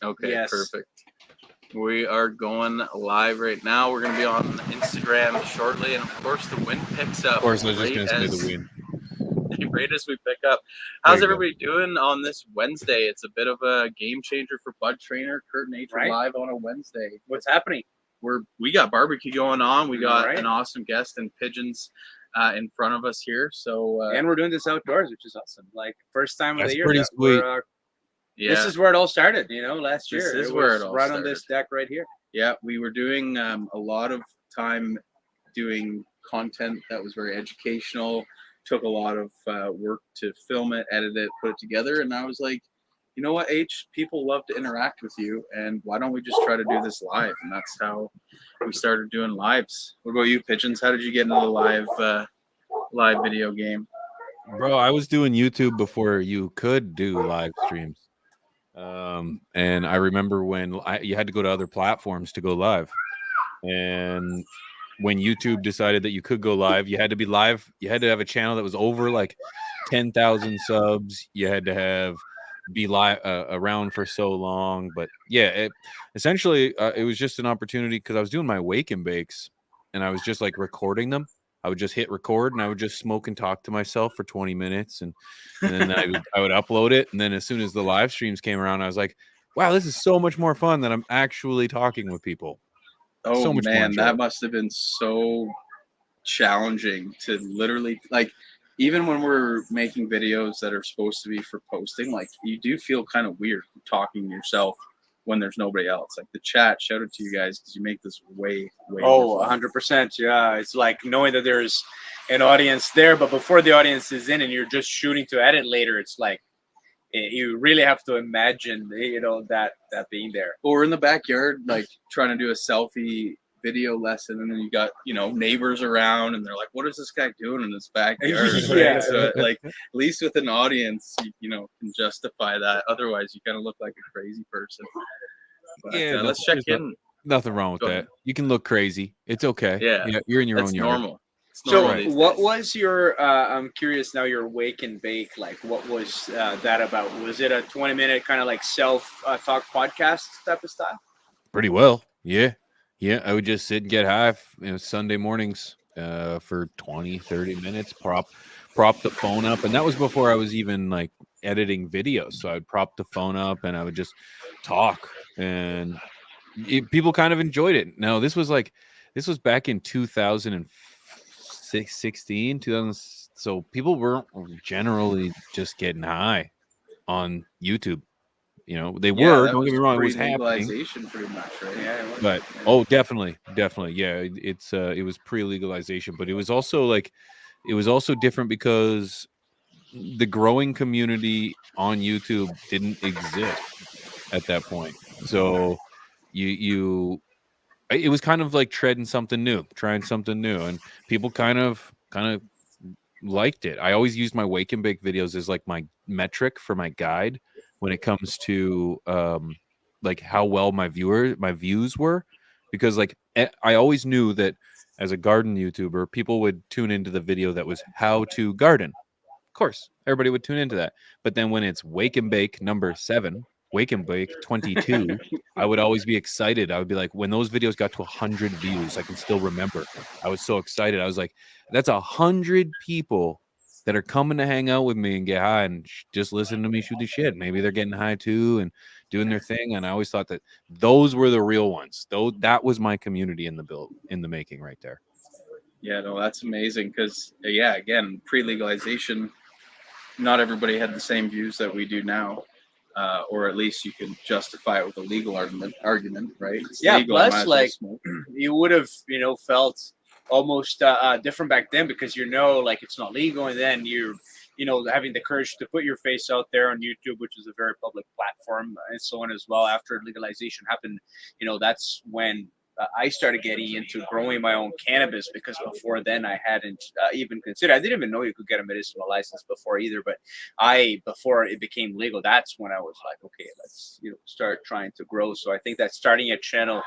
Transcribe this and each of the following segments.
Okay, Yes. perfect. We are going live right now. We're going to be on Instagram shortly, and of course, the wind picks Of up course, I was just right gonna say the as win. right as we pick up. There How's you go. everybody doing on this Wednesday? It's a bit of a game changer for Bud Trainer, Kurt Nature Right. live on a Wednesday. What's happening? We got barbecue going on. We got Right. an awesome guest and pigeons in front of us here. So And we're doing this outdoors, which is awesome. Like first time of That's the year. pretty that sweet. we're, yeah, This is where it all started. Last This year. is It where was it all right started. on this deck right here. yeah, we were doing a lot of time doing content that was very educational. Took a lot of work to film it, edit it, put it together, and I was like, you know what, H, people love to interact with you, and why don't we just try to do this live? And that's how we started doing lives. What about you, Pigeons? How did you get into the live video game? Bro, I was doing YouTube before you could do live streams. And I remember when you had to go to other platforms to go live. And when YouTube decided that you could go live, you had to be live. You had to have a channel that was over like 10,000 subs. You had to be live around for so long. But yeah, essentially it was just an opportunity because I was doing my wake and bakes and I was just like recording them. I would just hit record and I would just smoke and talk to myself for 20 minutes and then I would upload it. And then as soon as the live streams came around, I was like, wow, this is so much more fun than I'm actually talking with people. Oh So much more man, that enjoyable. must have been so challenging to literally, like, even when we're making videos that are supposed to be for posting, like, you do feel kind of weird talking to yourself when there's nobody else. Like the chat, shout out to you guys because you make this way Oh, more fun. 100%. Yeah. It's like knowing that there's an audience there, but before the audience is in and you're just shooting to edit later, it's like you really have to imagine, that being there. Or in the backyard, like trying to do a selfie video lesson, and then you got neighbors around, and they're like, "What is this guy doing in his backyard?" Yeah. Right? So like, at least with an audience, you can justify that. Otherwise, you kind of look like a crazy person. But Yeah, let's check there's in. nothing wrong with Go that. ahead. You can look crazy. It's okay. Yeah, You're in your that's own yard. normal. It's So, normal these what days. was your? I'm curious now. Your wake and bake, like, what was that about? Was it a 20-minute kind of like self talk podcast type of style? Pretty well. Yeah. Yeah. I would just sit and get high, Sunday mornings for 20, 30 minutes, prop the phone up. And that was before I was even like editing videos. So I'd prop the phone up and I would just talk and people kind of enjoyed it. Now, this was back in 2016, 2000. So people weren't generally just getting high on YouTube. They Yeah, were. that Don't get was me wrong; it was happening. pre-legalization, pretty much, right? Yeah. It was. But definitely, yeah. It was pre-legalization, but it was also different because the growing community on YouTube didn't exist at that point. So it was kind of like trying something new, and people kind of liked it. I always use my wake and bake videos as like my metric for my guide when it comes to like how well my views were, because like I always knew that as a garden YouTuber, people would tune into the video that was how to garden. Of course, everybody would tune into that. But then when it's wake and bake number 7, wake and bake 22, I would always be excited. I would be like, when those videos got to 100 views, I can still remember. I was so excited. I was like, that's 100 people that are coming to hang out with me and get high and just listen to me shoot the shit. Maybe they're getting high too and doing their thing. And I always thought that those were the real ones. Though that was my community in the making right there. Yeah, no, that's amazing because again, pre-legalization, not everybody had the same views that we do now, or at least you can justify it with a legal argument, right? It's Yeah. legal, I might Plus, as well like, smoke. you would have, felt almost different back then because like it's not legal, and then you're, having the courage to put your face out there on YouTube, which is a very public platform, and so on as well. After legalization happened, that's when I started getting into growing my own cannabis, because before then I hadn't even considered. I didn't even know you could get a medicinal license before either. But before it became legal, that's when I was like, okay, let's start trying to grow. So I think that starting a channel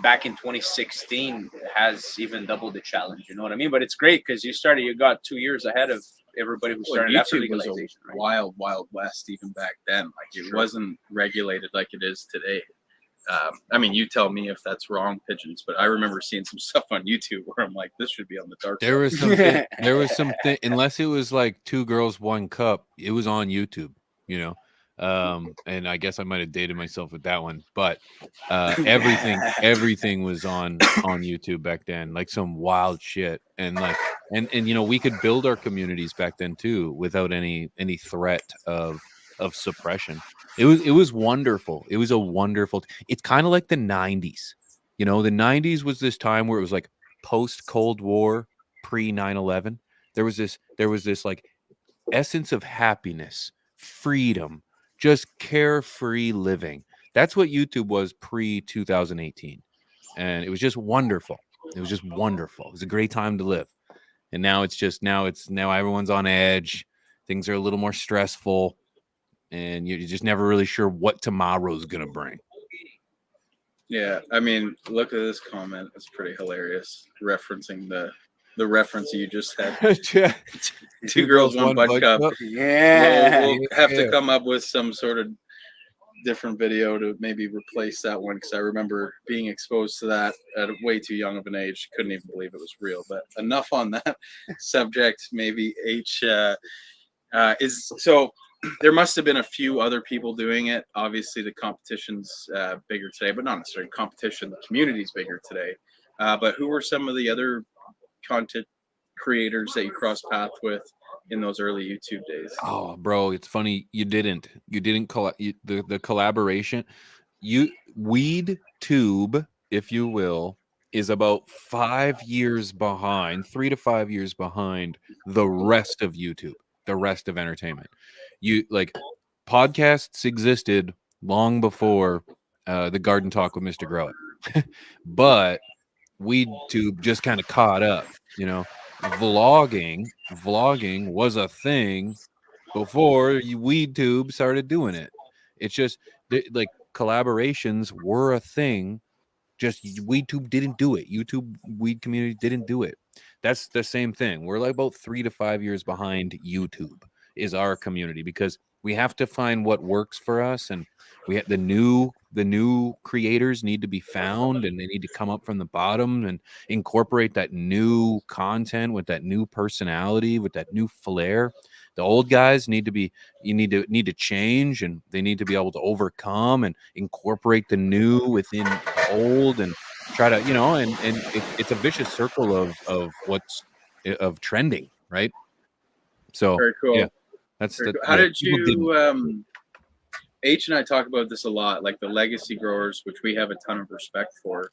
back in 2016 has even doubled the challenge. You know what I mean? But it's great because you got 2 years ahead of everybody who Well, started after YouTube was a legalization. Right? wild west even back then. Like it Sure. wasn't regulated like it is today. I mean, you tell me if that's wrong, Pigeons, but I remember seeing some stuff on YouTube where I'm like, this should be on the dark There web. was something. There was something. Unless it was like Two Girls One Cup, it was on YouTube. You know, and I guess I might have dated myself with that one, but everything was on YouTube back then, like some wild shit, and like and you know we could build our communities back then too without any threat of suppression. It was wonderful. It was a wonderful. It's kind of like the '90s. You know, the '90s was this time where it was like post Cold War, pre 9/11. There was this like essence of happiness, freedom, just carefree living. That's what YouTube was pre 2018, and it was just wonderful. It was just wonderful. It was a great time to live. And now now everyone's on edge. Things are a little more stressful, and you're just never really sure what tomorrow's gonna bring. Yeah, I mean, look at this comment. It's pretty hilarious, referencing the reference you just had. Two girls, one bud cup. Yeah. We'll have to come up with some sort of different video to maybe replace that one, because I remember being exposed to that at a way too young of an age. Couldn't even believe it was real. But enough on that subject. Maybe H is so. There must have been a few other people doing it. Obviously, the competition's bigger today, but not necessarily competition. The community's bigger today. But who were some of the other content creators that you crossed paths with in those early YouTube days? Oh, bro, it's funny you didn't the collaboration. Weed Tube, if you will, is about 5 years behind, 3 to 5 years behind the rest of YouTube, the rest of entertainment. You like podcasts existed long before the Garden Talk with Mr. Grow It, but WeedTube just kind of caught up. You know, vlogging was a thing before WeedTube started doing it. It's just like collaborations were a thing. Just WeedTube didn't do it. YouTube weed community didn't do it. That's the same thing. We're like about 3 to 5 years behind YouTube is our community, because we have to find what works for us, and we have the new creators need to be found, and they need to come up from the bottom and incorporate that new content with that new personality, with that new flair. The old guys need to change, and they need to be able to overcome and incorporate the new within the old, and try to, you know, and it's a vicious circle of trending, right? So Very cool. yeah, that's Very the cool. How did people you H and I talk about this a lot, like the legacy growers, which we have a ton of respect for.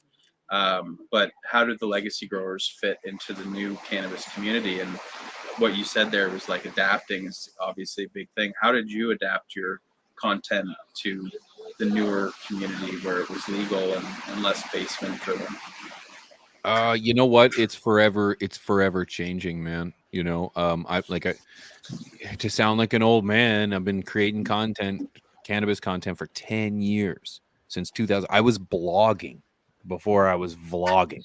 But how did the legacy growers fit into the new cannabis community? And what you said there was like adapting is obviously a big thing. How did you adapt your content to the newer community where it was legal and less basement driven? You know what? It's forever changing, man. You know, I to sound like an old man, I've been creating cannabis content for 10 years, since 2000. I was blogging before I was vlogging.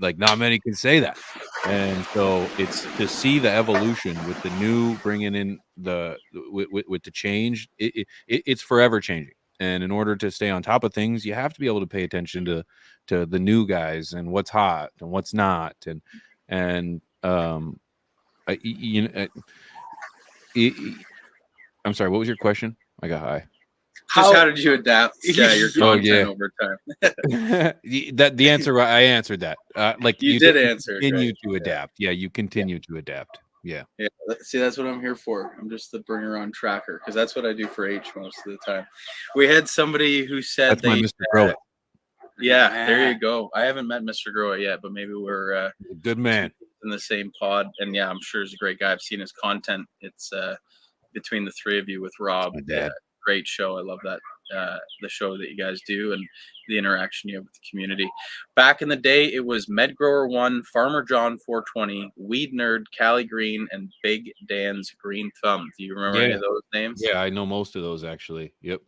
Like, not many can say that. And so it's to see the evolution with the new, bringing in with the change. It's forever changing. And in order to stay on top of things, you have to be able to pay attention to the new guys and what's hot and what's not. I'm sorry, what was your question? I got high. Just how did you adapt your content over time? The answer, I answered that. Like you did answer. Continue right? to adapt. Yeah, you continue to adapt. Yeah. Yeah. See, that's what I'm here for. I'm just the bringer on tracker, because that's what I do for H most of the time. We had somebody who said that's my Mr. Grow It. Yeah, there you go. I haven't met Mr. Grow It yet, but maybe we're good man in the same pod. And yeah, I'm sure he's a great guy. I've seen his content. It's between the three of you with Rob. Great show. I love that the show that you guys do and the interaction you have with the community. Back in the day, it was Medgrower 1, Farmer John 420, Weed Nerd, Cali Green, and Big Dan's Green Thumb. Do you remember any of those names? Yeah, I know most of those actually. Yep.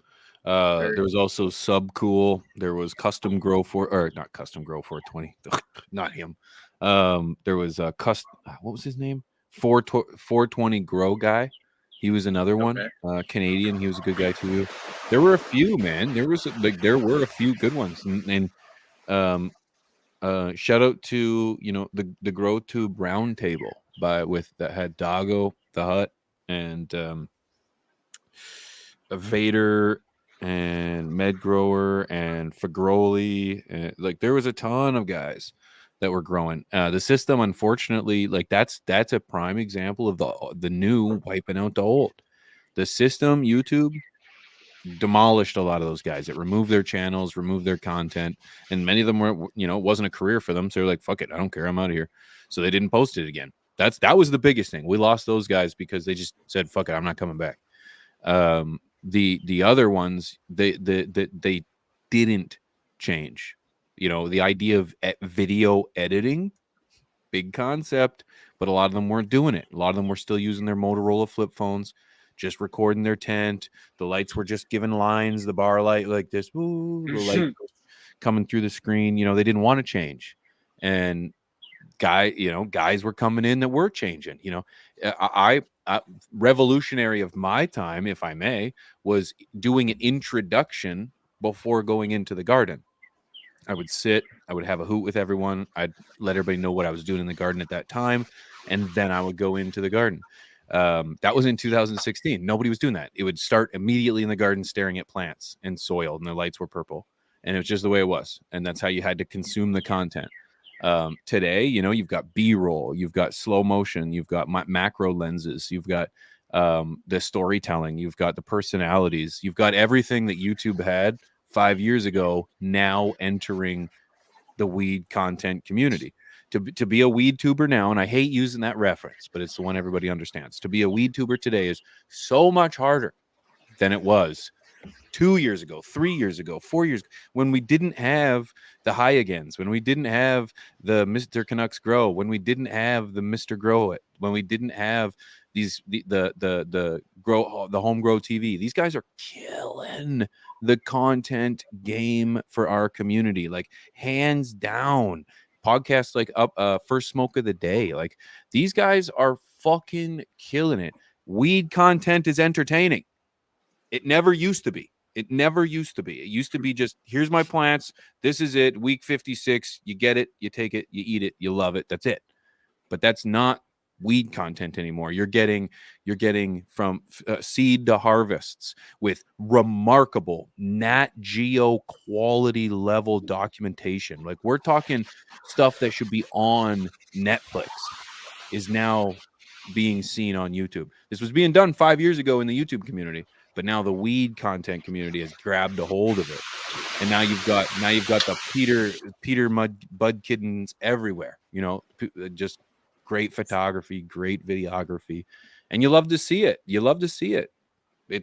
There was also Sub Cool. There was Custom Grow not Custom Grow 420. Not him. There was what was his name? 420 Grow guy. He was another one, Canadian. He was a good guy too. There were a few, man. There were a few good ones, and shout out to the Grow Tube Round Table that had Doggo the Hut and Vader and Med Grower and Fagroli, and like there was a ton of guys that were growing. The system, unfortunately, like that's a prime example of the new wiping out the old. The system, YouTube, demolished a lot of those guys. It removed their channels, removed their content, and many of them were, it wasn't a career for them. So they're like, fuck it, I don't care, I'm out of here. So they didn't post it again. That was the biggest thing. We lost those guys because they just said, fuck it, I'm not coming back. The other ones, they didn't change. The idea of video editing, big concept, but a lot of them weren't doing it. A lot of them were still using their Motorola flip phones, just recording their tent. The lights were just giving lines, the bar light like this, ooh, the light coming through the screen. They didn't want to change. And guys were coming in that were changing. I revolutionary of my time, if I may, was doing an introduction before going into the garden. I would sit, I would have a hoot with everyone. I'd let everybody know what I was doing in the garden at that time. And then I would go into the garden. That was in 2016. Nobody was doing that. It would start immediately in the garden, staring at plants and soil, and the lights were purple. And it was just the way it was. And that's how you had to consume the content. Today, you've got B-roll, you've got slow motion, you've got macro lenses, you've got the storytelling, you've got the personalities, you've got everything that YouTube had 5 years ago now entering the weed content community. To be a weed tuber now, and I hate using that reference, but it's the one everybody understands. To be a weed tuber today is so much harder than it was 2 years ago, 3 years ago, 4 years ago, when we didn't have the High-Agains, when we didn't have the Mr. Canucks Grow, when we didn't have the Mr. Grow It, when we didn't have the home grow TV. These guys are killing the content game for our community, like hands down. Podcasts like First Smoke of the Day, like these guys are fucking killing it. Weed content is entertaining. It never used to be. It never used to be. It used to be just, here's my plants. This is it. Week 56. You get it. You take it. You eat it. You love it. That's it. But that's not weed content anymore. You're getting from seed to harvests with remarkable Nat Geo quality level documentation. Like we're talking stuff that should be on Netflix is now being seen on YouTube. This was being done 5 years ago in the YouTube community, but now the weed content community has grabbed a hold of it. And now you've got the Peter Bud Kiddens everywhere, just great photography, great videography, and you love to see it.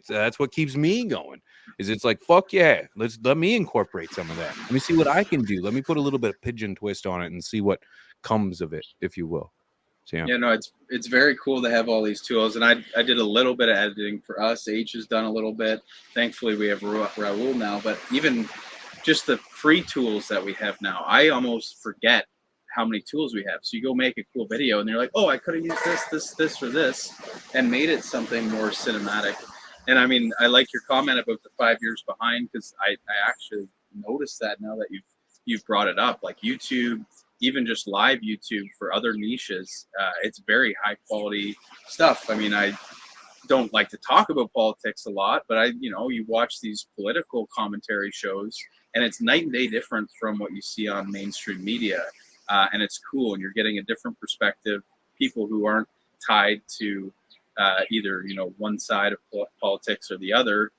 That's what keeps me going. It's like, fuck yeah, let me incorporate some of that. Let me see what I can do. Let me put a little bit of pigeon twist on it and see what comes of it, if you will. So, yeah, no, it's very cool to have all these tools, and I did a little bit of editing for us. H has done a little bit. Thankfully, we have Raul now, but even just the free tools that we have now, I almost forget how many tools we have. So you go make a cool video and you're like, oh, I could have used this or this and made it something more cinematic. And I mean, I like your comment about the 5 years behind, because I actually noticed that now that you've brought it up. Like YouTube, even just live YouTube for other niches, it's very high quality stuff. I mean, I don't like to talk about politics a lot, but you watch these political commentary shows and it's night and day different from what you see on mainstream media. And it's cool, and you're getting a different perspective. People who aren't tied to either one side of politics or the other,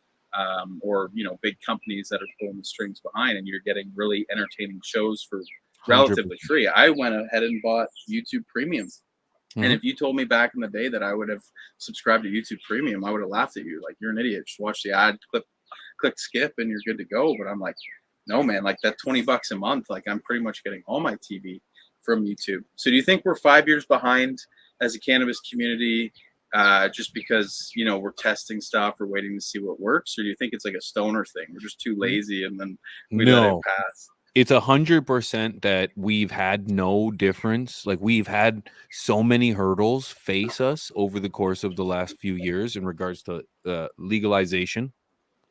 or big companies that are pulling the strings behind, and you're getting really entertaining shows for relatively 100%. Free. I went ahead and bought YouTube Premium, and if you told me back in the day that I would have subscribed to YouTube Premium, I would have laughed at you like, you're an idiot. Just watch the ad, click skip, and you're good to go. But I'm like, no, man, like that $20 a month, like I'm pretty much getting all my TV from YouTube. So do you think we're 5 years behind as a cannabis community, just because, we're testing stuff or waiting to see what works? Or do you think it's like a stoner thing? We're just too lazy and then we let it pass? It's 100% that we've had no difference. Like, we've had so many hurdles face us over the course of the last few years in regards to legalization.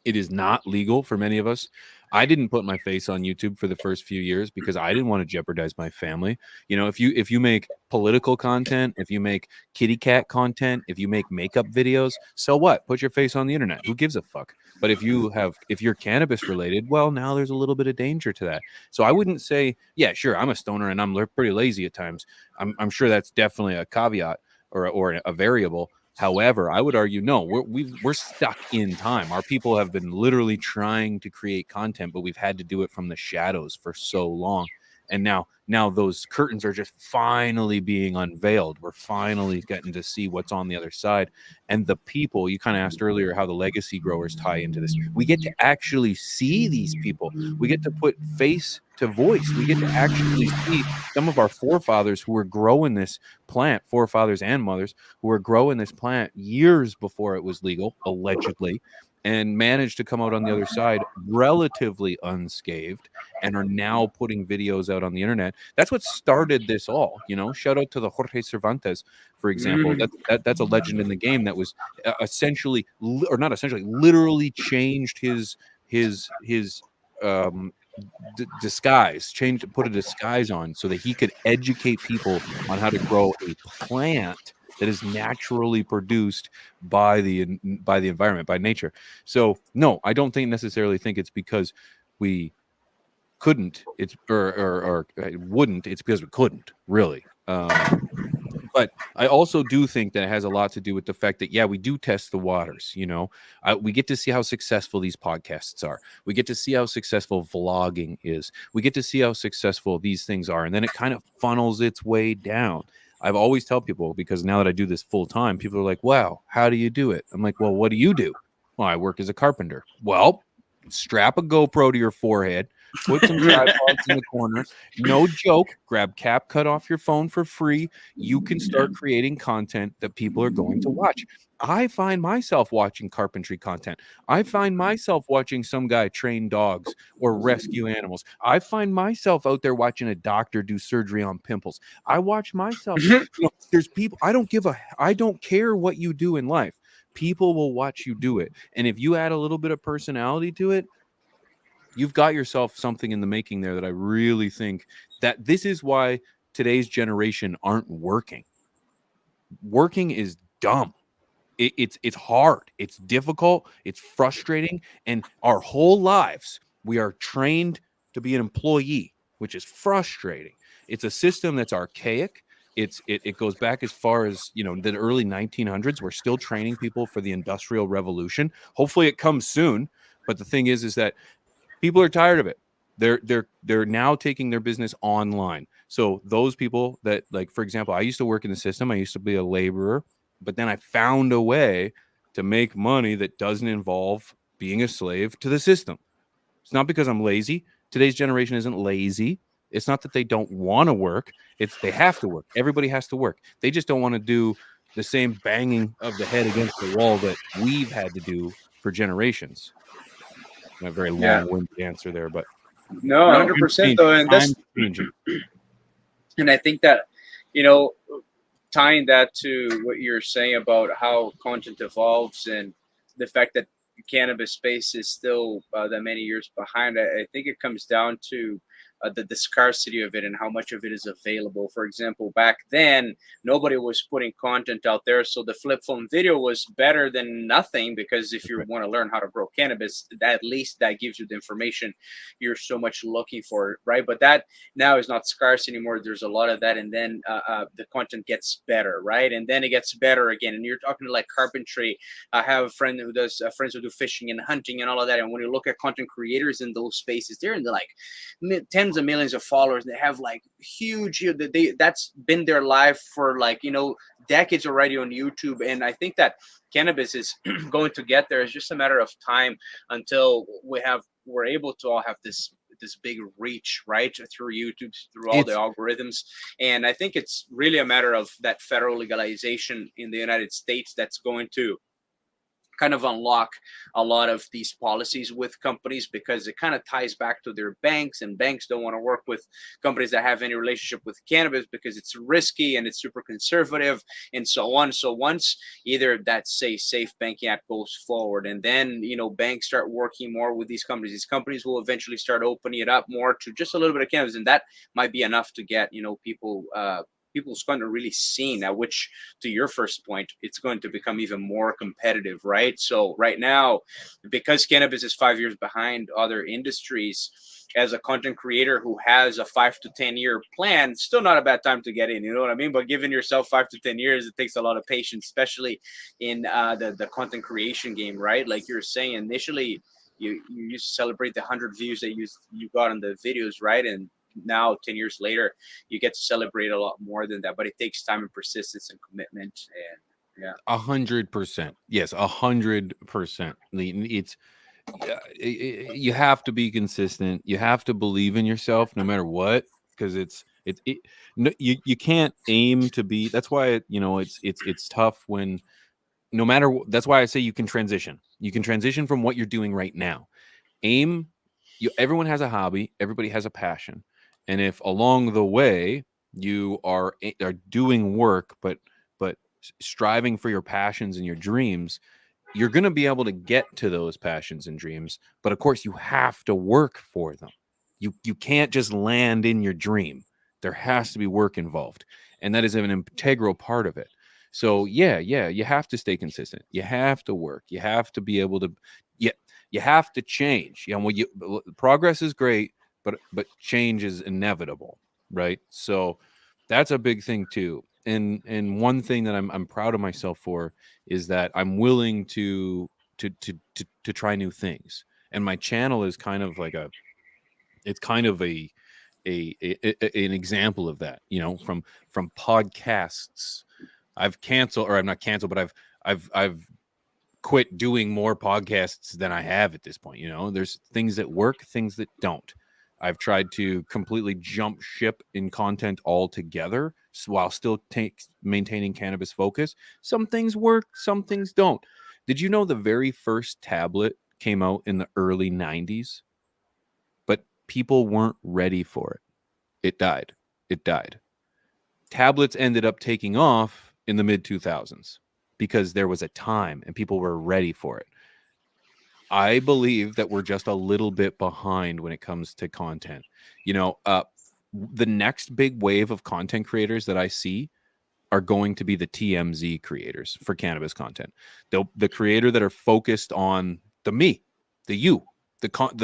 It is not legal for many of us. I didn't put my face on YouTube for the first few years because I didn't want to jeopardize my family. You know, if you make political content, if you make kitty cat content, if you make makeup videos, so what? Put your face on the internet. Who gives a fuck? But if you're cannabis related, well, now there's a little bit of danger to that. So I wouldn't say, yeah, sure, I'm a stoner and I'm pretty lazy at times. I'm sure that's definitely a caveat or a variable. However, I would argue, no, we're stuck in time. Our people have been literally trying to create content, but we've had to do it from the shadows for so long. And now those curtains are just finally being unveiled. We're finally getting to see what's on the other side. And the people, you kind of asked earlier how the legacy growers tie into this. We get to actually see these people. We get to put face to voice. We get to actually see some of our forefathers who were growing this plant, forefathers and mothers who were growing this plant years before it was legal, allegedly, and managed to come out on the other side relatively unscathed and are now putting videos out on the internet. That's what started this all. You know, shout out to the Jorge Cervantes, for example. That's a legend in the game that was essentially, or not essentially, literally changed his disguise, put a disguise on so that he could educate people on how to grow a plant that is naturally produced by the environment, by nature. So no, I don't necessarily think it's because we couldn't. It's or wouldn't. It's because we couldn't really. But I also do think that it has a lot to do with the fact that, yeah, we do test the waters. You know, we get to see how successful these podcasts are. We get to see how successful vlogging is. We get to see how successful these things are. And then it kind of funnels its way down. I've always tell people, because now that I do this full time, people are like, wow, how do you do it? I'm like, well, what do you do? Well, I work as a carpenter. Well, strap a GoPro to your forehead, put some tripods in the corner. No joke. Grab CapCut off your phone for free. You can start creating content that people are going to watch. I find myself watching carpentry content. I find myself watching some guy train dogs or rescue animals. I find myself out there watching a doctor do surgery on pimples. I watch myself. You know, there's people. I don't care what you do in life. People will watch you do it. And if you add a little bit of personality to it, you've got yourself something in the making there that I really think that this is why today's generation aren't working. Working is dumb. It's hard. It's difficult. It's frustrating. And our whole lives, we are trained to be an employee, which is frustrating. It's a system that's archaic. It goes back as far as, you know, the early 1900s. We're still training people for the Industrial Revolution. Hopefully it comes soon. But the thing is that people are tired of it. They're now taking their business online. So those people that, like, for example, I used to work in the system. I used to be a laborer, but then I found a way to make money that doesn't involve being a slave to the system. It's not because I'm lazy. Today's generation isn't lazy. It's not that they don't want to work. It's they have to work. Everybody has to work. They just don't want to do the same banging of the head against the wall that we've had to do for generations. A very long-winded answer there, but no, 100% though, and that's and I think that, you know, tying that to what you're saying about how content evolves and the fact that cannabis space is still that many years behind, I think it comes down to the scarcity of it and how much of it is available. For example, back then, nobody was putting content out there. So the flip phone video was better than nothing, because if you want to learn how to grow cannabis, at least that gives you the information you're so much looking for, right? But that now is not scarce anymore. There's a lot of that. And then the content gets better, right? And then it gets better again. And you're talking like carpentry. I have a friend who does, friends who do fishing and hunting and all of that. And when you look at content creators in those spaces, they're in the like tens of millions of followers. They have like huge, that's been their life for like, you know, decades already on YouTube. And I think that cannabis is going to get there. It's just a matter of time until we're able to all have this big reach, right, through YouTube, through all the algorithms. And I think it's really a matter of that federal legalization in the United States that's going to kind of unlock a lot of these policies with companies, because it kind of ties back to their banks, and banks don't want to work with companies that have any relationship with cannabis because it's risky and it's super conservative and so on. So once either that say safe banking act goes forward, and then banks start working more with these companies will eventually start opening it up more to just a little bit of cannabis, and that might be enough to get people's going to really seen, at which, to your first point, it's going to become even more competitive, right? So right now, because cannabis is 5 years behind other industries, as a content creator who has a 5 to 10 year plan, still not a bad time to get in, you know what I mean? But giving yourself 5 to 10 years, it takes a lot of patience, especially in the content creation game, right? Like you're saying, initially you used to celebrate the 100 views that you got on the videos, right? And now 10 years later you get to celebrate a lot more than that, but it takes time and persistence and commitment. And yeah, 100%. Yes, 100%. It's you have to be consistent. You have to believe in yourself no matter what, because you can't aim to be. That's why it's tough when no matter. That's why I say you can transition. You can transition from what you're doing right now. Aim. Everyone has a hobby. Everybody has a passion. And if along the way you are doing work, but striving for your passions and your dreams, you're going to be able to get to those passions and dreams. But of course, you have to work for them. You can't just land in your dream. There has to be work involved, and that is an integral part of it. So yeah, you have to stay consistent. You have to work. You have to be able to. You have to change. Progress is great, but change is inevitable, right? So that's a big thing too. And one thing that I'm proud of myself for is that I'm willing to try new things. And my channel is kind of like an example of that, from podcasts. I've not canceled, but I've quit doing more podcasts than I have at this point. There's things that work, things that don't. I've tried to completely jump ship in content altogether while still maintaining cannabis focus. Some things work, some things don't. Did you know the very first tablet came out in the early 90s? But people weren't ready for it. It died. Tablets ended up taking off in the mid 2000s because there was a time and people were ready for it. I believe that we're just a little bit behind when it comes to content. The next big wave of content creators that I see are going to be the TMZ creators for cannabis content. The creator that are focused on the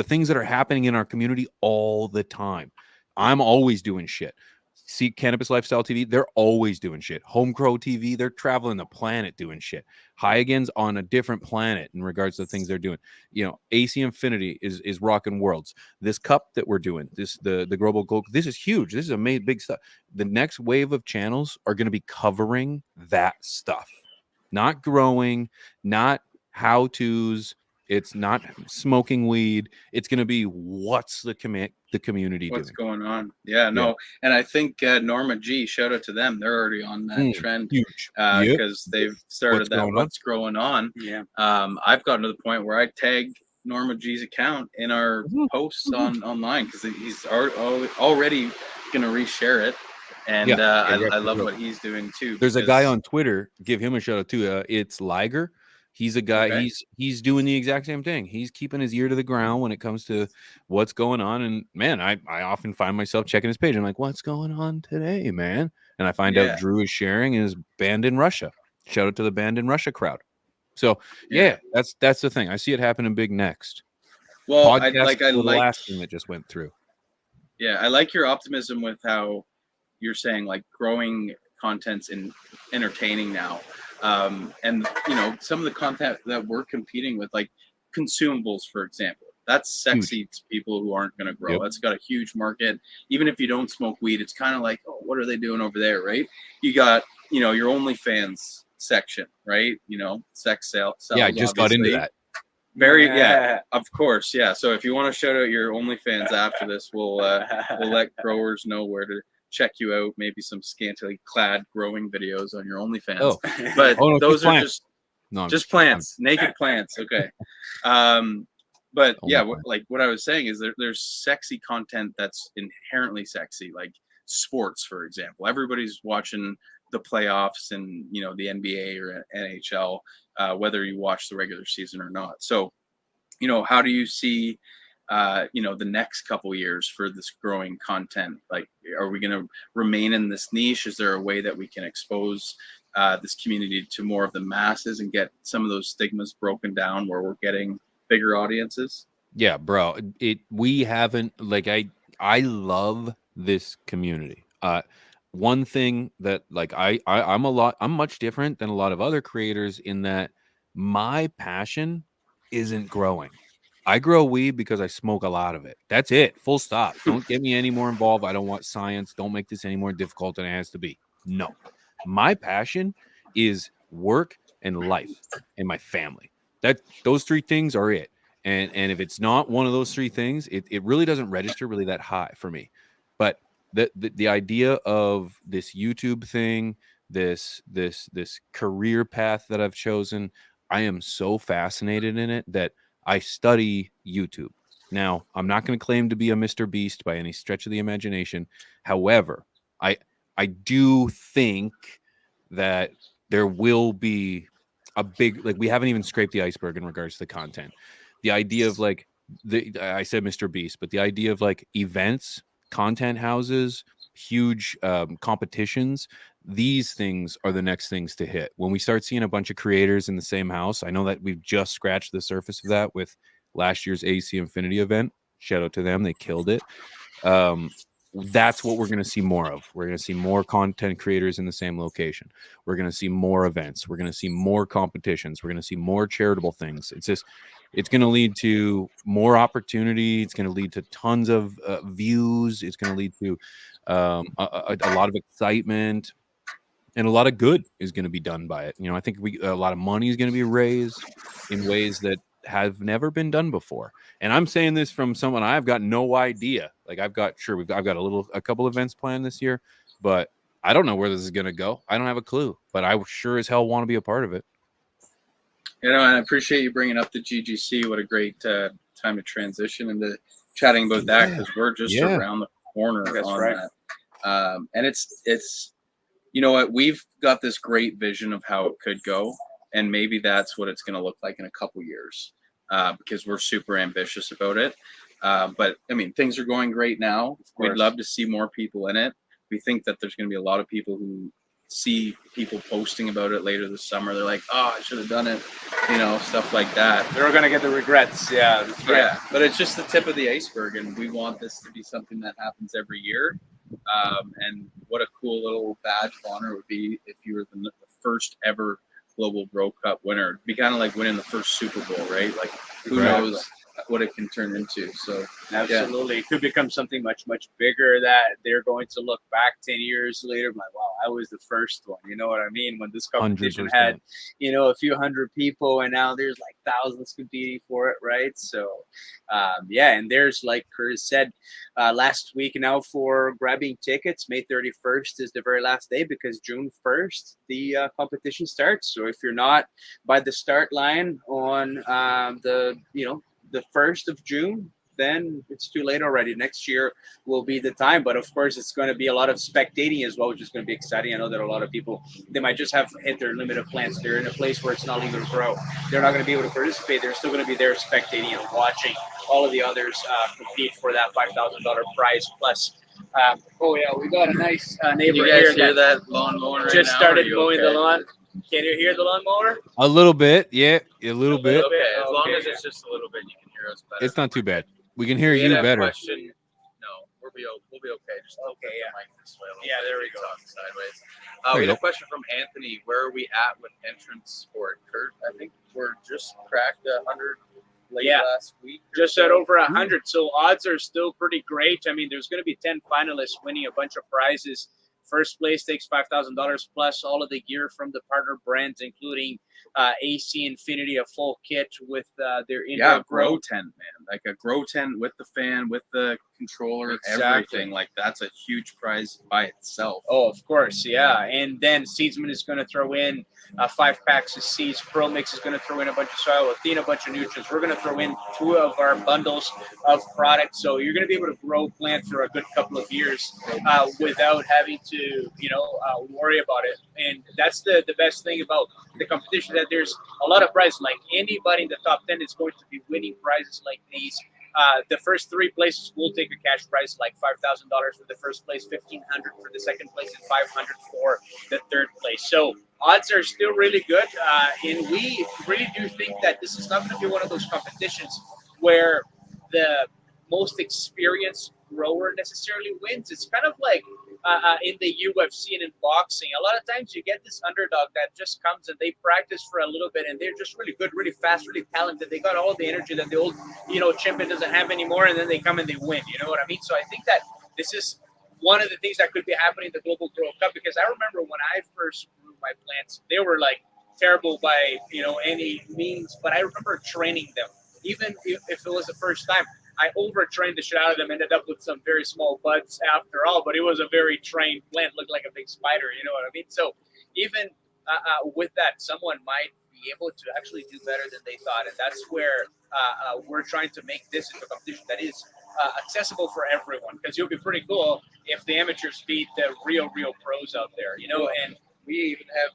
things that are happening in our community all the time. I'm always doing shit. See Cannabis Lifestyle TV, they're always doing shit. Home Crow TV, they're traveling the planet doing shit. High Again's on a different planet in regards to the things they're doing. AC Infinity is rocking worlds. This cup that we're doing, the global gold, this is huge. This is amazing, big stuff. The next wave of channels are going to be covering that stuff, not growing, not how-tos. It's not smoking weed. It's going to be what's the community what's doing. going on. Yeah. And I think Norma G, shout out to them. They're already on that trend. Huge. Because they've started what's going on. Yeah. I've gotten to the point where I tag Norma G's account in our posts online because he's already going to reshare it. And I love what he's doing too. There's a guy on Twitter, give him a shout out too. It's Liger. He's a guy. Okay. He's doing the exact same thing. He's keeping his ear to the ground when it comes to what's going on. And man, I often find myself checking his page. I'm like, what's going on today, man? And I find out Drew is sharing and is banned in Russia. Shout out to the banned in Russia crowd. So yeah, that's the thing. I see it happening big next. Well, podcast the last thing that just went through. Yeah, I like your optimism with how you're saying like growing content's entertaining now. And some of the content that we're competing with, like consumables, for example, that's sexy to people who aren't going to grow. That's got a huge market. Even if you don't smoke weed, it's kind of like, oh, what are they doing over there, right? You got, your OnlyFans section, right? Sex sales. Yeah, I just got into that. Of course, yeah. So if you want to shout out your OnlyFans after this, we'll let growers know where to check you out, maybe some scantily clad growing videos on your OnlyFans. But those are just No, I'm just kidding. plants, naked plants. Okay. But Oh yeah, my God. like what I was saying is there's sexy content that's inherently sexy, like sports, for example. Everybody's watching the playoffs and the NBA or NHL, whether you watch the regular season or not. So, how do you see, the next couple years for this growing content? Like, are we going to remain in this niche? Is there a way that we can expose this community to more of the masses and get some of those stigmas broken down where we're getting bigger audiences? Yeah, bro. We haven't like I love this community. One thing that like I'm much different than a lot of other creators in that my passion isn't growing. I grow weed because I smoke a lot of it. That's it. Full stop. Don't get me any more involved. I don't want science. Don't make this any more difficult than it has to be. No. My passion is work and life and my family. Those three things are it. And if it's not one of those three things, it really doesn't register really that high for me. But the idea of this YouTube thing, this career path that I've chosen, I am so fascinated in it that I study YouTube. Now, I'm not going to claim to be a Mr. Beast by any stretch of the imagination. However, I do think that there will be a big, like, we haven't even scraped the iceberg in regards to the content. The idea of like I said Mr. Beast, but the idea of like events, content houses, huge competitions, these things are the next things to hit. When we start seeing a bunch of creators in the same house, I know that we've just scratched the surface of that with last year's AC Infinity event. Shout out to them, they killed it. That's what we're going to see more of. We're going to see more content creators in the same location. We're going to see more events. We're going to see more competitions. We're going to see more charitable things. It's going to lead to more opportunity. It's going to lead to tons of views. It's going to lead to a lot of excitement, and a lot of good is going to be done by it. I think a lot of money is going to be raised in ways that have never been done before. And I'm saying this from someone, I've got no idea. Like I've got a couple events planned this year, but I don't know where this is going to go. I don't have a clue, but I sure as hell want to be a part of it. And I appreciate you bringing up the GGC. What a great time to transition into chatting about that, because we're just around the corner on that. And it's you know what, we've got this great vision of how it could go, and maybe that's what it's going to look like in a couple years, because we're super ambitious about it. But I mean, things are going great now. We'd love to see more people in it. We think that there's going to be a lot of people who see people posting about it later this summer. They're like, oh, I should have done it, stuff like that. They're going to get the regrets. Yeah, that's right. Yeah, but it's just the tip of the iceberg, and we want this to be something that happens every year. And what a cool little badge of honor it would be if you were the first ever Global Grow Cup winner. It'd be kind of like winning the first Super Bowl, right? Like, who knows what it can turn into. So absolutely, it could become something much, much bigger that they're going to look back 10 years later like, wow, I was the first one. You know what I mean? When this competition 100%. had a few hundred people, and now there's like thousands competing for it, right? So and there's, like Curtis said last week, now for grabbing tickets, May 31st is the very last day, because June 1st the competition starts. So if you're not by the start line on the 1st of June, then it's too late already. Next year will be the time. But of course, it's going to be a lot of spectating as well, which is going to be exciting. I know that a lot of people, they might just have hit their limit of plants. They're in a place where it's not legal to grow. They're not going to be able to participate. They're still going to be there spectating and watching all of the others compete for that $5,000 prize plus. We got a nice neighbor you guys here hear that lawnmower right just now? started mowing the lawn. Can you hear the lawnmower? A little bit, yeah, a little bit. Okay, as long as it's just a little bit, you can hear us better. It's not too bad. We can hear We you had a better. question. No, we'll be okay. Just tilt the mic this way a little bit. There we go. Talk sideways. We had a question from Anthony. Where are we at with entrance for it, Kurt? I think we're just cracked 100 last week. Just at over 100. So odds are still pretty great. I mean, there's going to be 10 finalists winning a bunch of prizes. First place takes $5,000 plus all of the gear from the partner brands, including AC Infinity, a full kit with their Yeah, indoor grow grow. tent, man. Like a grow tent with the fan, with the controller, Exactly. everything. Like that's a huge prize by itself. Oh, of course, yeah. And then Seedsman is going to throw in 5 packs of seeds. Pro Mix is going to throw in a bunch of soil. Athena, a bunch of nutrients. We're going to throw in 2 of our bundles of products. So you're going to be able to grow plants for a good couple of years without having to, worry about it. And that's the best thing about the competition, that there's a lot of prizes. Like anybody in the top 10 is going to be winning prizes like these. The first 3 places will take a cash prize like $5,000 for the first place, $1,500 for the second place, and $500 for the third place. So odds are still really good, and we really do think that this is not going to be one of those competitions where the most experienced grower necessarily wins. It's kind of like in the UFC and in boxing. A lot of times you get this underdog that just comes and they practice for a little bit and they're just really good, really fast, really talented. They got all the energy that the old, champion doesn't have anymore, and then they come and they win. You know what I mean? So I think that this is one of the things that could be happening in the Global Grow Cup, because I remember when I first grew my plants, they were like terrible by any means, but I remember training them. Even if it was the first time, I overtrained the shit out of them, ended up with some very small buds after all, but it was a very trained plant, looked like a big spider, you know what I mean? So even with that, someone might be able to actually do better than they thought, and that's where we're trying to make this into a competition that is accessible for everyone, because it would be pretty cool if the amateurs beat the real pros out there, and We even have,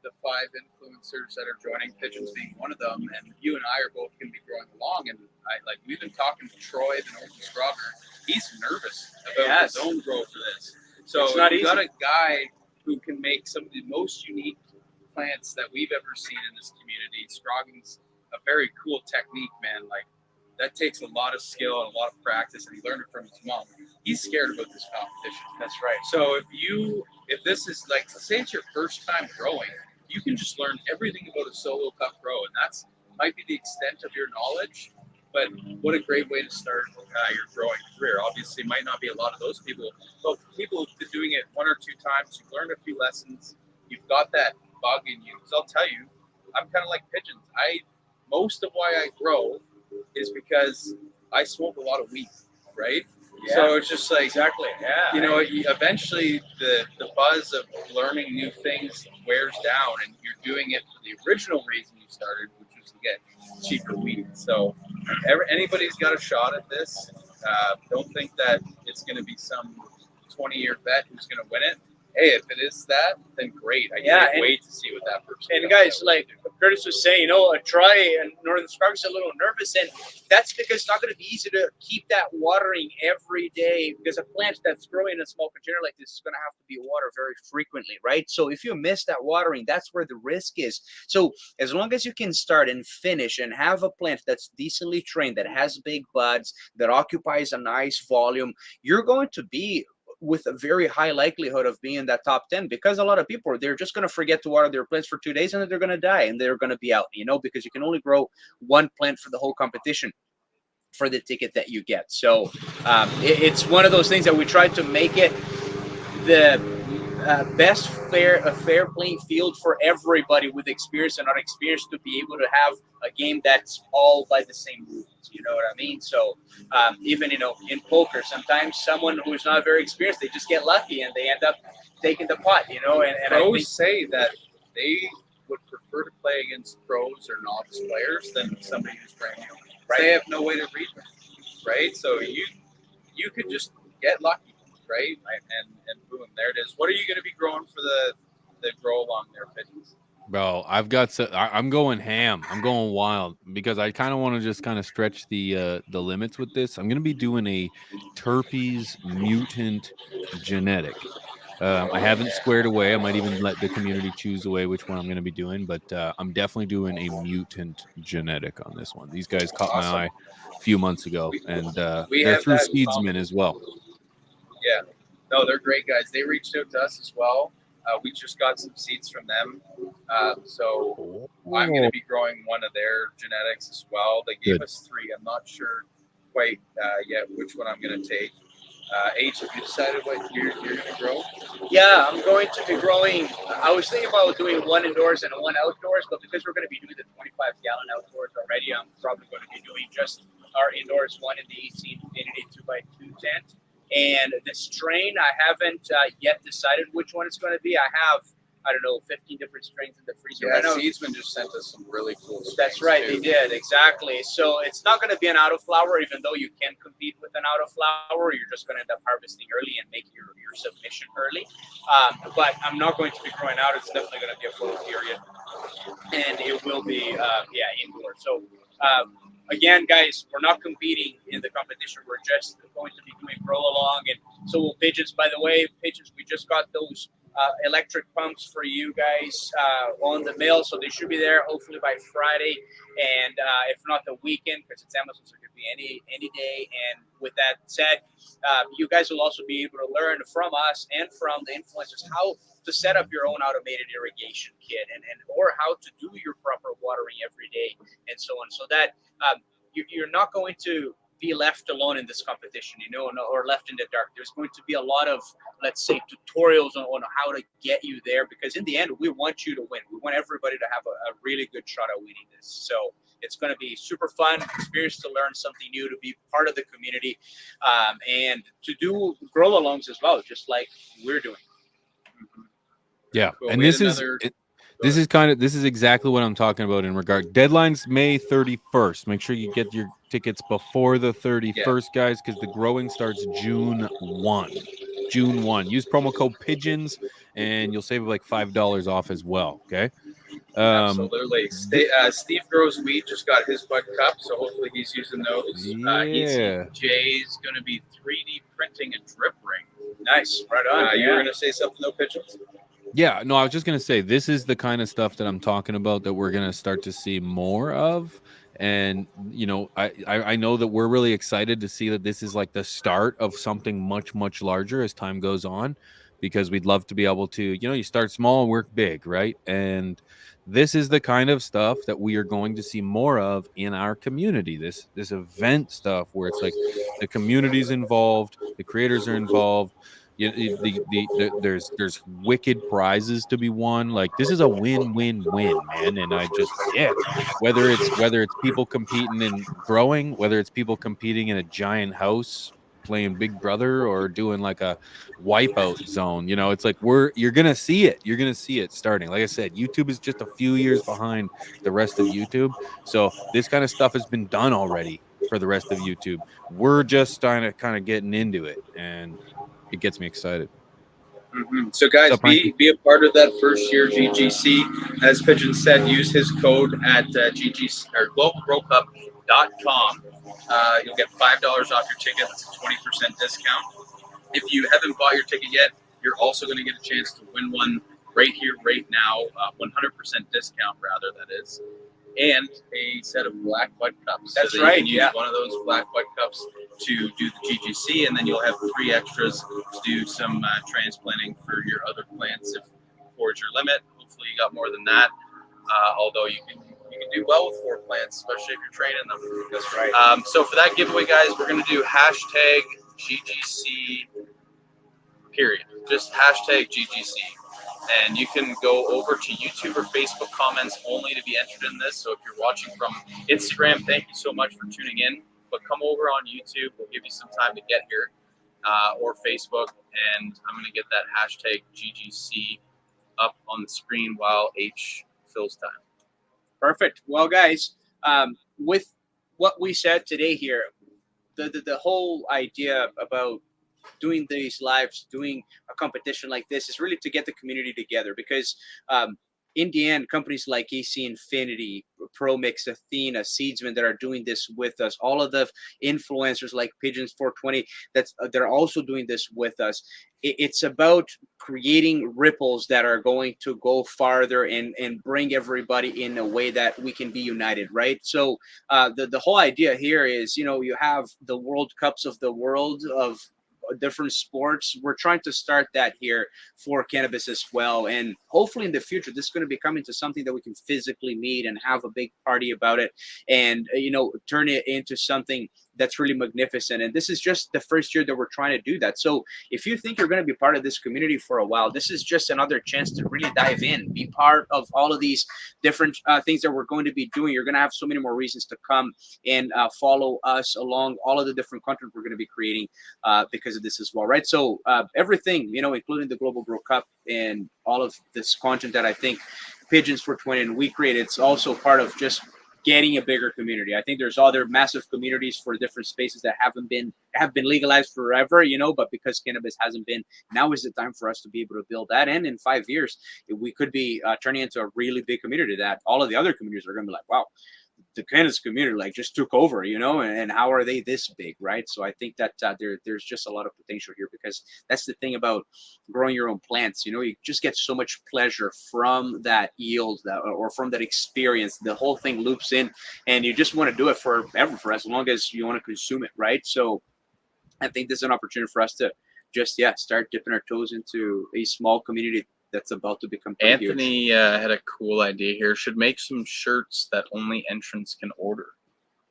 the 5 influencers that are joining, Pigeons being one of them, and you and I are both going to be growing along. And we've been talking to Troy, the Northern Scrogger. He's nervous about his own grow for this. So It's not you easy. got a guy who can make some of the most unique plants that we've ever seen in this community. Scrogging's a very cool technique, man. Like that takes a lot of skill and a lot of practice, and he learned it from his mom. He's scared about this competition. that's right. So if this is like, say it's your first time growing, you can just learn everything about a solo cup grow, and that's might be the extent of your knowledge. But what a great way to start your growing career. Obviously, might not be a lot of those people, but people who've been doing it 1 or 2 times, you've learned a few lessons, you've got that bug in you. Because I'll tell you, I'm kind of like Pigeons. Most of why I grow is because I smoke a lot of weed, right? Yeah. So it's just like, Exactly. Yeah. Eventually the buzz of learning new things wears down, and you're doing it for the original reason you started, which was to get cheaper weed. So anybody's got a shot at this. Don't think that it's going to be some 20-year vet who's going to win it. Hey, if it is that, then great. I can't wait to see what that person And does. guys, like Curtis was saying, Troy and Northern Scrogger's a little nervous, and that's because it's not going to be easy to keep that watering every day, because a plant that's growing in a small container like this is going to have to be watered very frequently, right? So if you miss that watering, that's where the risk is. So as long as you can start and finish and have a plant that's decently trained, that has big buds, that occupies a nice volume, you're going to be with a very high likelihood of being in that top 10, because a lot of people, they're just going to forget to water their plants for 2 days, and then they're going to die and they're going to be out, because you can only grow 1 plant for the whole competition for the ticket that you get. So it's one of those things that we try to make it the best fair playing field for everybody with experience and not experience, to be able to have a game that's all by the same rules. You know what I mean? So even in poker, sometimes someone who's not very experienced, they just get lucky and they end up taking the pot. And Pros I think, say that they would prefer to play against pros or novice players than somebody who's brand new. Right. They have no way to read them, right? So you could just get lucky, right? And boom, there it is. What are you going to be growing for the grow along there, Pigeons? Bro, I'm going ham. I'm going wild because I kind of want to just kind of stretch the limits with this. I'm going to be doing a terpenes mutant genetic. I haven't squared away. I might even let the community choose away which one I'm going to be doing, but I'm definitely doing a mutant genetic on this one. These guys caught my eye a few months ago, and we they're have through that in common. Seedsman as well. Yeah. No, they're great guys. They reached out to us as well. We just got some seeds from them. So I'm going to be growing one of their genetics as well. They gave us 3. I'm not sure quite yet which one I'm going to take. H, have you decided what you're going to grow? Yeah, I'm going to be growing. I was thinking about doing one indoors and one outdoors, but because we're going to be doing the 25-gallon outdoors already, I'm probably going to be doing just our indoors one in the AC Infinity 2x2 tent. And the strain, I haven't yet decided which one it's going to be. I have, I don't know, 15 different strains in the freezer Yeah, right now. Seedsman just sent us some really cool strains. That's right, too. they did, exactly. So it's not going to be an auto flower, even though you can compete with an auto flower. You're just going to end up harvesting early and make your submission early. But I'm not going to be growing out. It's definitely going to be a photo period. And it will be, indoor. So, again, guys, we're not competing in the competition. We're just going to be doing grow along. And so will Pigeons. By the way, Pigeons, we just got those electric pumps for you guys on the mail, so they should be there hopefully by Friday, and if not the weekend, because it's Amazon, so it could be any day. And with that said, you guys will also be able to learn from us and from the influencers how to set up your own automated irrigation kit, and or how to do your proper watering every day, and so on, so that you're not going to be left alone in this competition, or left in the dark. There's going to be a lot of, let's say, tutorials on how to get you there, because in the end, we want you to win. We want everybody to have a really good shot at winning this. So it's going to be super fun experience to learn something new, to be part of the community, and to do grow alongs as well, just like we're doing. Yeah, Cool. and We had this is another- this is exactly what I'm talking about in regard. Deadline's May 31st. Make sure you get your tickets before the 31st, guys, because the growing starts June 1. June 1. Use promo code Pigeons, and you'll save like $5 off as well. Okay. Absolutely. Steve Grows Wheat just got his bud cup, so hopefully he's using those. Yeah. Jay's going to be 3D printing a drip ring. Nice, right on. You were going to say something, though, Pigeons? Yeah, no, I was just going to say, this is the kind of stuff that I'm talking about that we're going to start to see more of. And, I know that we're really excited to see that this is like the start of something much, much larger as time goes on, because we'd love to be able to, you start small and work big, right? And this is the kind of stuff that we are going to see more of in our community. This event stuff where it's like the community's involved, the creators are involved. There's wicked prizes to be won. Like, this is a win-win-win, man. And whether it's people competing in growing, whether it's people competing in a giant house playing Big Brother, or doing like a wipeout zone, it's like you're gonna see it starting. Like I said, YouTube is just a few years behind the rest of YouTube, so this kind of stuff has been done already for the rest of YouTube. We're just kind of getting into it, and it gets me excited. Mm-hmm. So, guys, be a part of that first year GGC. As Pigeon said, use his code at GGC or globalgrowcup.com. You'll get $5 off your ticket. That's a 20% discount. If you haven't bought your ticket yet, you're also going to get a chance to win one right here, right now. 100% discount, rather, that is. And a set of black bud cups. That's so right. You can use one of those black bud cups to do the GGC, and then you'll have 3 extras to do some transplanting for your other plants if towards your limit. Hopefully, you got more than that. Although you can do well with 4 plants, especially if you're training them. That's right. So for that giveaway, guys, we're going to do hashtag GGC. Period. Just hashtag GGC. And you can go over to YouTube or Facebook comments only to be entered in this. So if you're watching from Instagram, thank you so much for tuning in. But come over on YouTube. We'll give you some time to get here, or Facebook. And I'm going to get that hashtag GGC up on the screen while H fills time. Perfect. Well, guys, with what we said today here, the whole idea about doing these lives, doing a competition like this, is really to get the community together, because in the end, companies like AC Infinity, ProMix, Athena, Seedsman that are doing this with us, all of the influencers like Pigeons420 they're also doing this with us. It's about creating ripples that are going to go farther and bring everybody in a way that we can be united, right? So the whole idea here is, you have the World Cups of the world of different sports. We're trying to start that here for cannabis as well, and hopefully in the future this is going to become into something that we can physically meet and have a big party about it, and turn it into something that's really magnificent. And this is just the first year that we're trying to do that. So if you think you're going to be part of this community for a while, this is just another chance to really dive in, be part of all of these different things that we're going to be doing. You're going to have so many more reasons to come and follow us along all of the different content we're going to be creating because of this as well, right? So everything, you know, including the Global Grow Cup and all of this content that I think Pigeons420 and we created, it's also part of just getting a bigger community. I think there's other massive communities for different spaces that have been legalized forever, you know, but because cannabis hasn't been, now is the time for us to be able to build that. And in 5 years, we could be turning into a really big community that all of the other communities are going to be like, wow, the cannabis community like just took over, you know, and how are they this big, right? So I think that there's just a lot of potential here, because that's the thing about growing your own plants. You know, you just get so much pleasure from that yield, or from that experience. The whole thing loops in, and you just want to do it forever, for as long as you want to consume it, right? So I think this is an opportunity for us to just start dipping our toes into a small community that's about to become pretty Anthony huge. had a cool idea here. Should make some shirts that only entrants can order.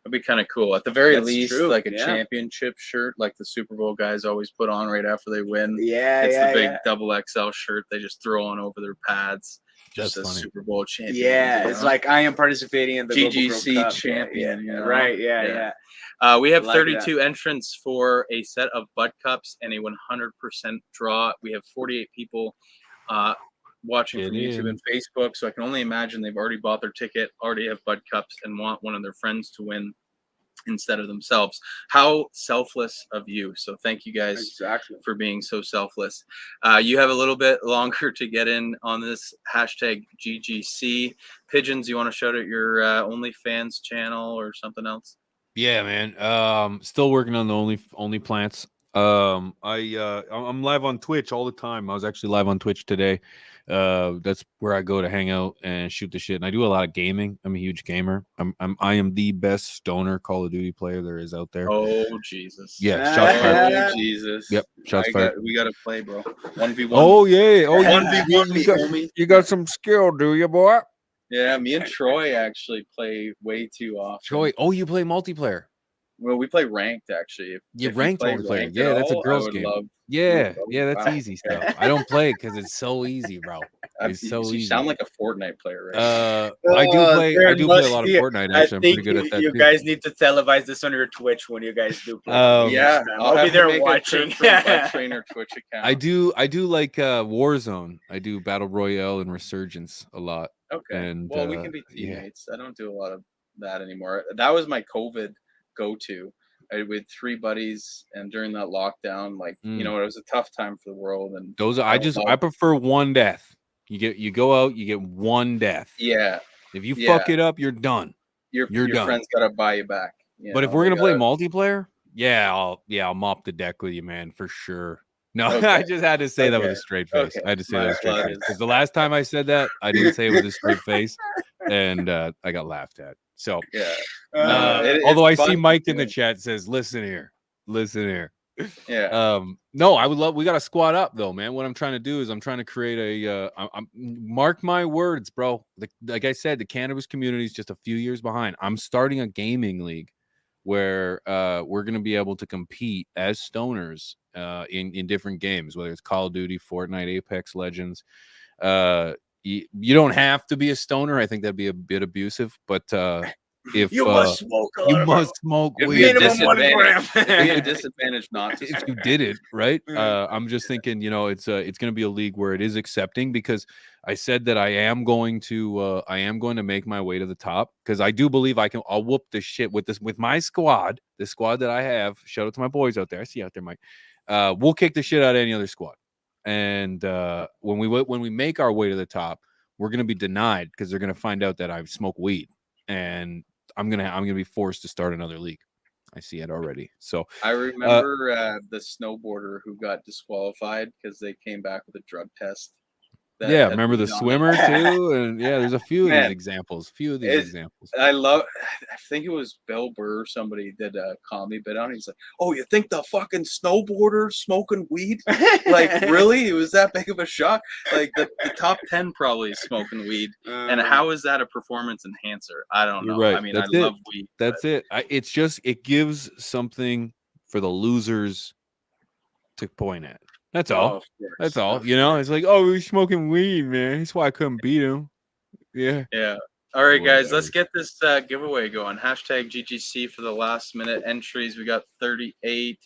That'd be kind of cool. At the very That's least, true, like a yeah. championship shirt, like the Super Bowl guys always put on right after they win. Yeah, It's yeah, the big yeah. double XL shirt they just throw on over their pads. That's Just a funny. Super Bowl champion. Yeah, you it's know? like I am participating in the Global Grow GGC Cup. champion. Yeah, You know? right. Yeah. We have Like 32 entrants for a set of Bud Cups and a 100% draw. We have 48 people watching Get from YouTube in. and Facebook, so I can only imagine they've already bought their ticket, already have Bud Cups, and want one of their friends to win instead of themselves. How selfless of you. So thank you guys Exactly. for being so selfless. You have a little bit longer to get in on this hashtag GGC. Pigeons, you want to shout out your OnlyFans channel or something else? Yeah, man. Still working on the only plants. I'm live on Twitch all the time. I was actually live on Twitch today. That's where I go to hang out and shoot the shit. And I do a lot of gaming. I'm a huge gamer. I am the best stoner Call of Duty player there is out there. Oh Jesus! Yeah, shots fired. Oh Jesus! Yep, shots fired. We gotta play, bro. 1v1. Oh yeah. Oh, 1v1, me, homie. you got some skill, do you, boy? Yeah, me and Troy actually play way too often. Troy. Oh, you play multiplayer. Well, we play ranked actually. You If ranked play multiplayer. ranked Yeah, at that's a all, girls' I would game. love. Yeah, Oh, that's wow. easy stuff. I don't play it because it's so easy, bro. It's so You easy. sound like a Fortnite player, right? I do play a lot of Fortnite. Actually, I'm pretty good at that you too. guys need to televise this on your Twitch when you guys do play. Yeah, I'll be there watching. Trainer Twitch account. I do like Warzone. I do Battle Royale and Resurgence a lot. Okay. And well, we can be teammates. I don't do a lot of that anymore. That was my COVID go-to. We had 3 buddies, and during that lockdown, like you know, it was a tough time for the world. And those are, I prefer one death. You go out, you get one death. Yeah. If you fuck it up, you're done. Your done. friends gotta buy you back. But if we're gonna play multiplayer, I'll mop the deck with you, man, for sure. No, Okay. I just had to say that with a straight face. I had to say that with a straight face. Because the last time I said that, I didn't say it with a straight face, and I got laughed at. So although I see Mike in the chat says, listen here. Yeah. No, I would love. We got to squad up though, man. What I'm trying to do is I'm trying to create a. Mark my words, bro. Like I said, the cannabis community is just a few years behind. I'm starting a gaming league where we're going to be able to compete as stoners in different games, whether it's Call of Duty, Fortnite, Apex Legends. You don't have to be a stoner. I think that'd be a bit abusive, but if you must smoke, weed. It'd be a disadvantage not to. If you did it right. I'm just thinking, you know, it's going to be a league where it is accepting, because I said that I am going to make my way to the top, because I do believe I'll whoop this shit with my squad, the squad that I have. Shout out to my boys out there. I see you out there, Mike. We'll kick the shit out of any other squad. And when we make our way to the top, we're gonna be denied, because they're gonna find out that I smoke weed, and I'm gonna be forced to start another league. I see it already. So I remember the snowboarder who got disqualified because they came back with a drug test. Yeah, that remember the lead on it. swimmer too, and yeah, there's a few of Man, these examples. I think it was Bill Burr or somebody did a comedy bit on it. He's like, "Oh, you think the fucking snowboarder smoking weed? Like, really? It was that big of a shock? Like, the top 10 probably is smoking weed. And how is that a performance enhancer? I don't You're know. right. I mean, That's I it. love weed. That's it. It's just it gives something for the losers to point at. That's all. Of course, That's all. of You know, course. it's like, oh, he's smoking weed, man. That's why I couldn't beat him. Yeah. Yeah. All right, guys, let's Whatever. get this giveaway going. Hashtag GGC for the last minute entries. We got 38.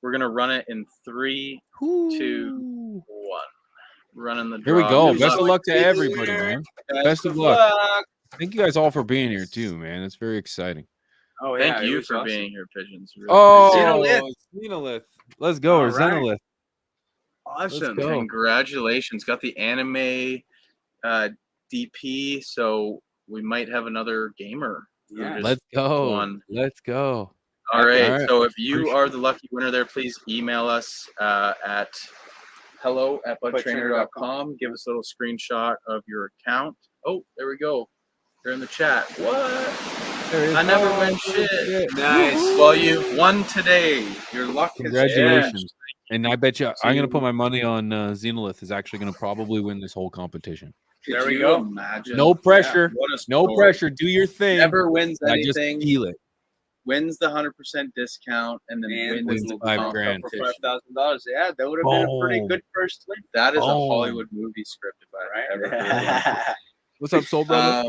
We're going to run it in 3, 2, 1. Running the draw. Here we go. Good Best of luck to Peace. everybody, man. Best of luck. Thank you guys all for being here too, man. It's very exciting. Oh yeah, Thank it you was for awesome. being here, Pigeons. Really Oh, Xenolith. Let's go. Or All right. Xenolith. Awesome. Let's go. Congratulations. Got the anime DP, so we might have another gamer. who Yeah. just Let's go. won. Let's go. All right. All right. So if you are the lucky winner there, please email us at hello@budtrainer.com. Give us a little screenshot of your account. Oh, there we go. They're in the chat. What? There it is. I never Oh, win shit. Nice. Well, you've won today. Your luck is Congratulations. And I bet you So I'm going you- to put my money on Xenolith is actually going to probably win this whole competition. Could There we you go. Imagine? No pressure. What a No story. pressure. Do your thing. Never wins I just anything. feel it. Wins the 100% discount and then And wins wins the $5 comp grand. For competition. $5,000. Yeah, that would have been a pretty Boom. good first win. That is a Oh. Hollywood movie script if I ever heard one. What's up, Soul Brother?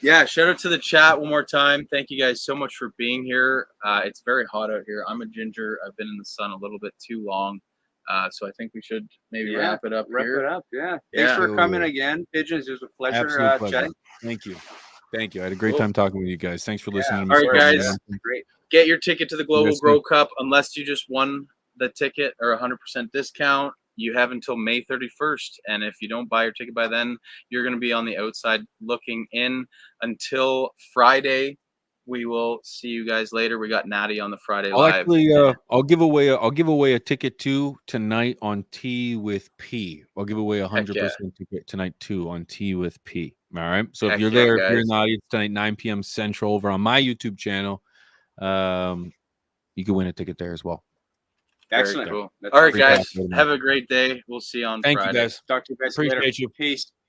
Yeah, shout out to the chat one more time. Thank you guys so much for being here. It's very hot out here. I'm a ginger. I've been in the sun a little bit too long. So I think we should maybe Yeah, wrap it up Wrap here. it up. Yeah. Yeah. Thanks for coming again, Pigeons. It was a pleasure Absolute pleasure. chatting. Thank you. Thank you. I had a great Cool. time talking with you guys. Thanks for listening. All right, guys. Great. Get your ticket to the Global Yes, Grow Cup unless you just won the ticket or 100% discount. You have until May 31st. And if you don't buy your ticket by then, you're going to be on the outside looking in until Friday. We will see you guys later. We got Natty on the Friday I'll live. actually I'll give away a ticket too tonight on Tea with P. I'll give away 100% ticket tonight too on Tea with P. All right. So Heck if you're yeah, there, if you're guys. in the audience tonight, 9 p.m. Central over on my YouTube channel, you can win a ticket there as well. Very Excellent. cool. That's All right, Free guys. pass, right now. Have a great day. We'll see you on Thank Friday. you guys. Talk to you guys Appreciate later. you. Peace.